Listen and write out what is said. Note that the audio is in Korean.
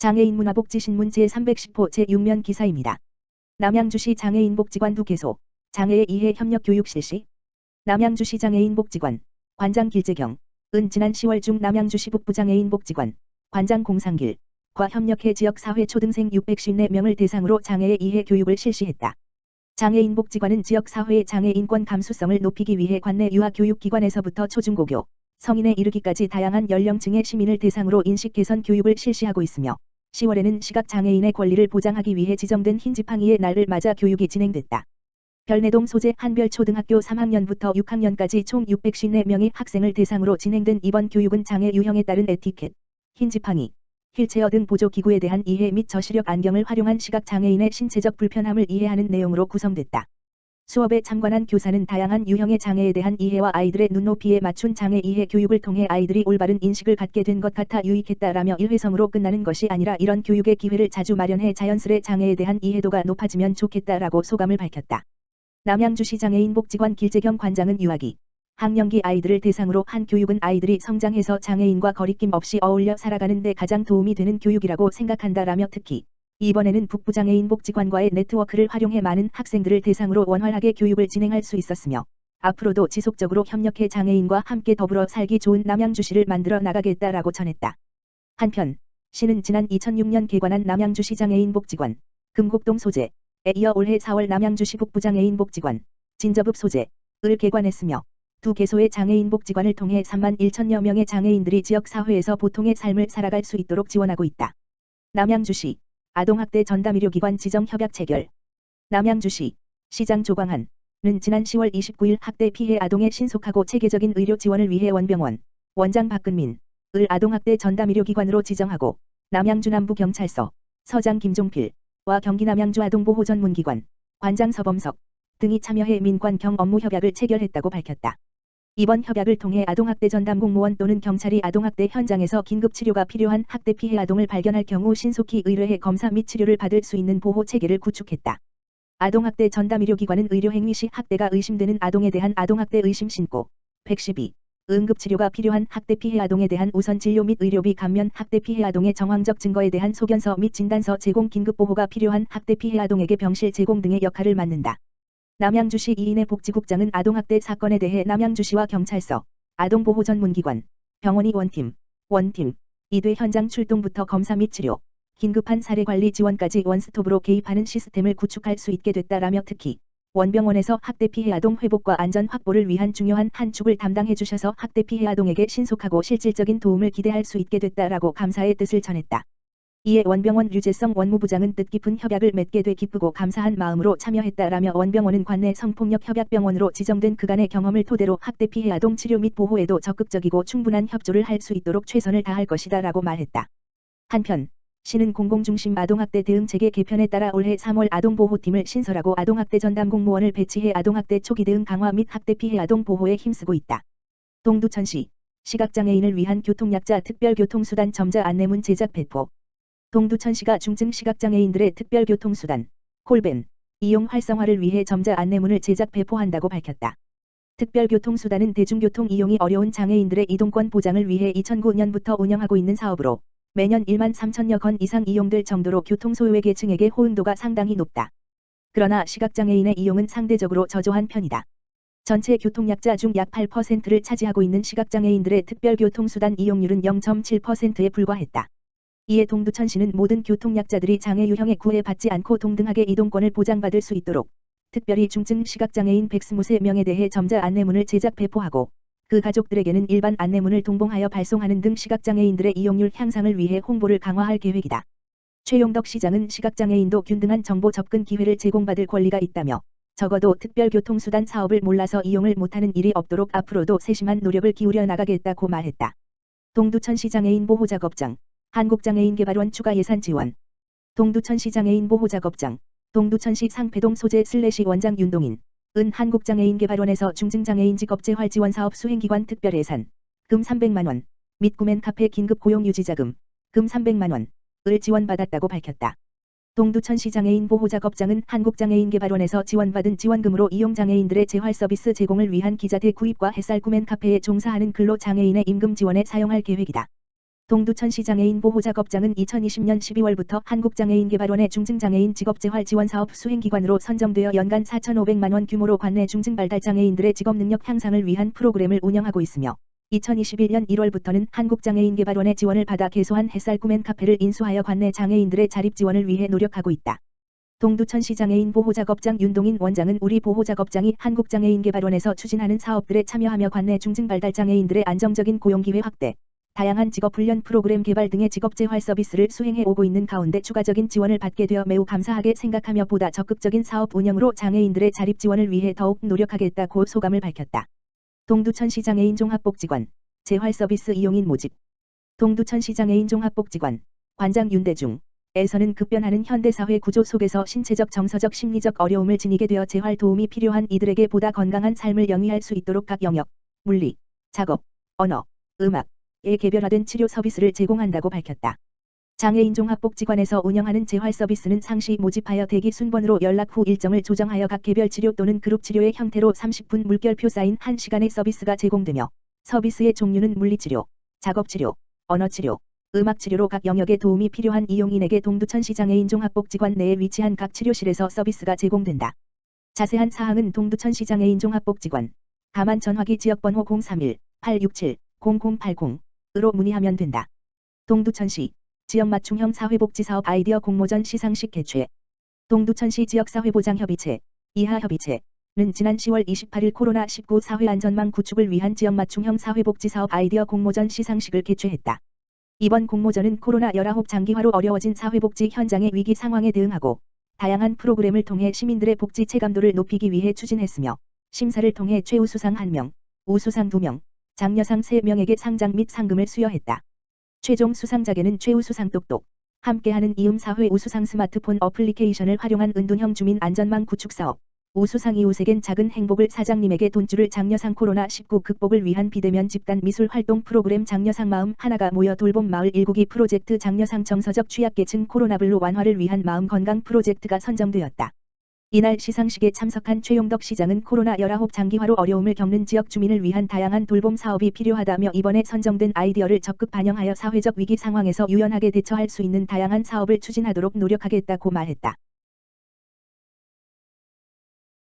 장애인 문화복지신문 제310호 제6면 기사입니다. 남양주시 장애인복지관 2개소, 장애에 의해 협력교육 실시. 남양주시 장애인복지관, 관장 길재경, 은 지난 10월 중 남양주시 북부장애인복지관, 관장 공상길과 협력해 지역사회 초등생 654명을 대상으로 장애에 의해 교육을 실시했다. 장애인복지관은 지역사회의 장애 인권 감수성을 높이기 위해 관내 유아교육기관에서부터 초중고교, 성인에 이르기까지 다양한 연령층의 시민을 대상으로 인식 개선 교육을 실시하고 있으며 10월에는 시각장애인의 권리를 보장하기 위해 지정된 흰지팡이의 날을 맞아 교육이 진행됐다. 별내동 소재 한별초등학교 3학년부터 6학년까지 총 654명의 학생을 대상으로 진행된 이번 교육은 장애 유형에 따른 에티켓, 흰지팡이, 휠체어 등 보조기구에 대한 이해 및 저시력 안경을 활용한 시각장애인의 신체적 불편함을 이해하는 내용으로 구성됐다. 수업에 참관한 교사는 다양한 유형의 장애에 대한 이해와 아이들의 눈높이에 맞춘 장애 이해 교육을 통해 아이들이 올바른 인식을 갖게 된 것 같아 유익했다라며 일회성으로 끝나는 것이 아니라 이런 교육의 기회를 자주 마련해 자연스레 장애에 대한 이해도가 높아지면 좋겠다라고 소감을 밝혔다. 남양주시 장애인복지관 길재경 관장은 유아기, 학령기 아이들을 대상으로 한 교육은 아이들이 성장해서 장애인과 거리낌 없이 어울려 살아가는 데 가장 도움이 되는 교육이라고 생각한다라며 특히 이번에는 북부장애인복지관과의 네트워크를 활용해 많은 학생들을 대상으로 원활하게 교육을 진행할 수 있었으며 앞으로도 지속적으로 협력해 장애인과 함께 더불어 살기 좋은 남양주시를 만들어 나가겠다라고 전했다. 한편 시는 지난 2006년 개관한 남양주시 장애인복지관 금곡동 소재에 이어 올해 4월 남양주시 북부장애인복지관 진저읍 소재을 개관했으며 두 개소의 장애인복지관을 통해 3만 1천여 명의 장애인들이 지역사회에서 보통의 삶을 살아갈 수 있도록 지원하고 있다. 남양주시 아동학대 전담의료기관 지정 협약 체결. 남양주시 시장 조광한은 지난 10월 29일 학대 피해 아동의 신속하고 체계적인 의료 지원을 위해 원병원 원장 박근민을 아동학대 전담의료기관으로 지정하고 남양주 남부경찰서 서장 김종필과 경기 남양주 아동보호전문기관 관장 서범석 등이 참여해 민관 경 업무 협약을 체결했다고 밝혔다. 이번 협약을 통해 아동학대 전담 공무원 또는 경찰이 아동학대 현장에서 긴급 치료가 필요한 학대 피해 아동을 발견할 경우 신속히 의뢰해 검사 및 치료를 받을 수 있는 보호 체계를 구축했다. 아동학대 전담의료기관은 의료행위 시 학대가 의심되는 아동에 대한 아동학대 의심 신고, 112, 응급치료가 필요한 학대 피해 아동에 대한 우선 진료 및 의료비 감면, 학대 피해 아동의 정황적 증거에 대한 소견서 및 진단서 제공, 긴급보호가 필요한 학대 피해 아동에게 병실 제공 등의 역할을 맡는다. 남양주시 이인혜 복지국장은 아동학대 사건에 대해 남양주시와 경찰서, 아동보호전문기관, 병원이 원팀, 2대 현장 출동부터 검사 및 치료, 긴급한 사례관리 지원까지 원스톱으로 개입하는 시스템을 구축할 수 있게 됐다라며 특히 원병원에서 학대 피해 아동 회복과 안전 확보를 위한 중요한 한 축을 담당해 주셔서 학대 피해 아동에게 신속하고 실질적인 도움을 기대할 수 있게 됐다라고 감사의 뜻을 전했다. 이에 원병원 류재성 원무부장은 뜻깊은 협약을 맺게 돼 기쁘고 감사한 마음으로 참여했다라며 원병원은 관내 성폭력 협약병원으로 지정된 그간의 경험을 토대로 학대 피해 아동 치료 및 보호에도 적극적이고 충분한 협조를 할 수 있도록 최선을 다할 것이다라고 말했다. 한편 시는 공공중심 아동학대 대응체계 개편에 따라 올해 3월 아동보호팀을 신설하고 아동학대 전담 공무원을 배치해 아동학대 초기 대응 강화 및 학대 피해 아동 보호에 힘쓰고 있다. 동두천시 시각장애인을 위한 교통약자 특별교통수단 점자 안내문 제작 배포. 동두천시가 중증 시각장애인들의 특별교통수단, 콜밴, 이용 활성화를 위해 점자 안내문을 제작 배포한다고 밝혔다. 특별교통수단은 대중교통 이용이 어려운 장애인들의 이동권 보장을 위해 2009년부터 운영하고 있는 사업으로 매년 1만 3천여 건 이상 이용될 정도로 교통소외 계층에게 호응도가 상당히 높다. 그러나 시각장애인의 이용은 상대적으로 저조한 편이다. 전체 교통약자 중 약 8%를 차지하고 있는 시각장애인들의 특별교통수단 이용률은 0.7%에 불과했다. 이에 동두천시는 모든 교통약자들이 장애 유형에 구애받지 않고 동등하게 이동권을 보장받을 수 있도록 특별히 중증 시각장애인 123명에 대해 점자 안내문을 제작 배포하고 그 가족들에게는 일반 안내문을 동봉하여 발송하는 등 시각장애인들의 이용률 향상을 위해 홍보를 강화할 계획이다. 최용덕 시장은 시각장애인도 균등한 정보 접근 기회를 제공받을 권리가 있다며 적어도 특별교통수단 사업을 몰라서 이용을 못하는 일이 없도록 앞으로도 세심한 노력을 기울여 나가겠다고 말했다. 동두천시 장애인 보호작업장 한국장애인개발원 추가 예산 지원. 동두천시 장애인 보호작업장 동두천시 상패동 소재 슬래시 원장 윤동인 은 한국장애인개발원에서 중증장애인 직업재활 지원사업 수행기관 특별예산 금 300만원 및 구맨카페 긴급 고용유지자금 금 300만원을 지원받았다고 밝혔다. 동두천시 장애인 보호작업장은 한국장애인개발원에서 지원받은 지원금으로 이용장애인들의 재활 서비스 제공을 위한 기자재 구입과 햇살 구맨카페에 종사하는 근로장애인의 임금 지원에 사용할 계획이다. 동두천시 장애인 보호작업장은 2020년 12월부터 한국장애인개발원의 중증장애인 직업재활 지원사업 수행기관으로 선정되어 연간 4,500만 원 규모로 관내 중증발달 장애인들의 직업능력 향상을 위한 프로그램을 운영하고 있으며 2021년 1월부터는 한국장애인개발원의 지원을 받아 개소한 햇살 꿈앤 카페를 인수하여 관내 장애인들의 자립 지원을 위해 노력하고 있다. 동두천시 장애인 보호작업장 윤동인 원장은 우리 보호작업장이 한국장애인개발원에서 추진하는 사업들에 참여하며 관내 중증발달 장애인들의 안정적인 고용기회 확대, 다양한 직업훈련 프로그램 개발 등의 직업재활 서비스를 수행해 오고 있는 가운데 추가적인 지원을 받게 되어 매우 감사하게 생각하며 보다 적극적인 사업 운영으로 장애인들의 자립 지원을 위해 더욱 노력하겠다고 소감을 밝혔다. 동두천시 장애인 종합복지관, 재활 서비스 이용인 모집. 동두천시 장애인 종합복지관, 관장 윤대중, 에서는 급변하는 현대사회 구조 속에서 신체적 정서적 심리적 어려움을 지니게 되어 재활 도움이 필요한 이들에게 보다 건강한 삶을 영위할 수 있도록 각 영역, 물리, 작업, 언어, 음악에 개별화된 치료 서비스를 제공한다고 밝혔다. 장애인 종합복지관에서 운영하는 재활 서비스는 상시 모집하여 대기 순번으로 연락 후 일정을 조정하여 각 개별 치료 또는 그룹 치료의 형태로 30분 물결표 쌓인 1시간의 서비스가 제공되며 서비스의 종류는 물리치료, 작업치료, 언어치료, 음악치료로 각 영역에 도움이 필요한 이용인에게 동두천시 장애인 종합복지관 내에 위치한 각 치료실에서 서비스가 제공된다. 자세한 사항은 동두천시 장애인 종합복지관, 가만 전화기 지역번호 031-867-0080으로 문의하면 된다. 동두천시 지역맞춤형 사회복지사업 아이디어 공모전 시상식 개최. 동두천시 지역사회보장협의체, 이하협의체는 지난 10월 28일 코로나19 사회안전망 구축을 위한 지역맞춤형 사회복지사업 아이디어 공모전 시상식을 개최했다. 이번 공모전은 코로나19 장기화로 어려워진 사회복지 현장의 위기 상황에 대응하고 다양한 프로그램을 통해 시민들의 복지 체감도를 높이기 위해 추진했으며 심사를 통해 최우수상 1명, 우수상 2명, 장려상 3명에게 상장 및 상금을 수여했다. 최종 수상자에게는 최우수상 똑똑, 함께하는 이음사회 우수상 스마트폰 어플리케이션을 활용한 은둔형 주민 안전망 구축 사업, 우수상 이웃에겐 작은 행복을 사장님에게 돈줄을 장려상 코로나19 극복을 위한 비대면 집단 미술 활동 프로그램 장려상 마음 하나가 모여 돌봄 마을 1구기 프로젝트 장려상 정서적 취약계층 코로나블루 완화를 위한 마음 건강 프로젝트가 선정되었다. 이날 시상식에 참석한 최용덕 시장은 코로나19 장기화로 어려움을 겪는 지역 주민을 위한 다양한 돌봄 사업이 필요하다며 이번에 선정된 아이디어를 적극 반영하여 사회적 위기 상황에서 유연하게 대처할 수 있는 다양한 사업을 추진하도록 노력하겠다고 말했다.